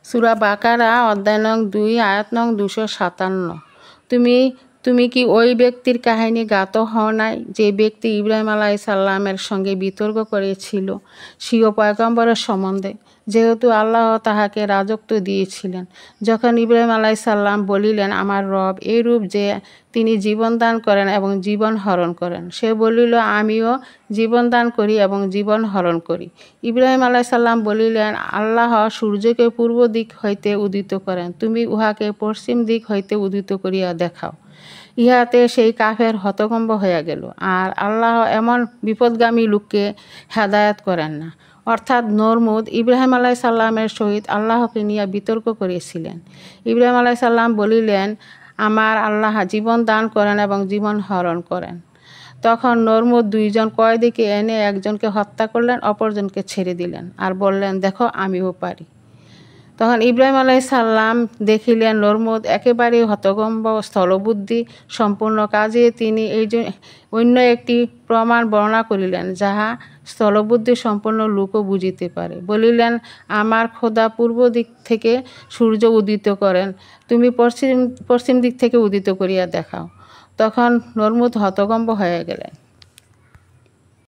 সূরা বাকারা অধ্যায় নং 2 আয়াত নং 257। তুমি কি ওই ব্যক্তির কাহিনী জ্ঞাত হও নাই যে ব্যক্তি ইব্রাহিম আলাইহিস সালামের সঙ্গে বিতর্ক করেছিল স্বীয় পয়গম্বরের সম্বন্ধে, যেহেতু আল্লাহ তাহাকে রাজত্ব দিয়েছিলেন। যখন ইব্রাহিম আলাইহিস সালাম বলিলেন, আমার রব এইরূপ যে তিনি জীবন দান করেন এবং জীবন হরণ করেন, সে বলিল, আমিও জীবন দান করি এবং জীবন হরণ করি। ইব্রাহিম আলাইহিস সালাম বলিলেন, আল্লাহ সূর্যকে পূর্ব দিক হইতে উদিত করেন, তুমি উহাকে পশ্চিম দিক হইতে উদিত করিয়া দেখাও। ইহাতে সেই কাফের হতভম্ব হইয়া গেল। আর আল্লাহ এমন বিপদগামী লোককে হেদায়েত করেন না। অর্থাৎ নমরুদ ইব্রাহিম আলাইহিস সালামের সহিত আল্লাহকে নিয়ে বিতর্ক করেছিলেন। ইব্রাহিম আলাইহিস সালাম বলিলেন, আমার আল্লাহ জীবন দান করেন এবং জীবন হরণ করেন। তখন নমরুদ দুইজন কয়েদিকে এনে একজনকে হত্যা করলেন, অপরজনকে ছেড়ে দিলেন আর বললেন, দেখো আমিও পারি। তখন ইব্রাহিম আলাইহিস সালাম দেখিলেন নমরুদ একেবারেই হতভম্ব, স্থলবুদ্ধি সম্পূর্ণ। কাজে তিনি অন্য একটি প্রমাণ বর্ণনা করিলেন, যাহা স্থলবুদ্ধি সম্পন্ন লোকও বুঝিতে পারে। বলিলেন, আমার খোদা পূর্ব দিক থেকে সূর্য উদিত করেন, তুমি পশ্চিম দিক থেকে উদিত করিয়া দেখাও। তখন নমরুদ হতভম্ব হয়ে গেলেন।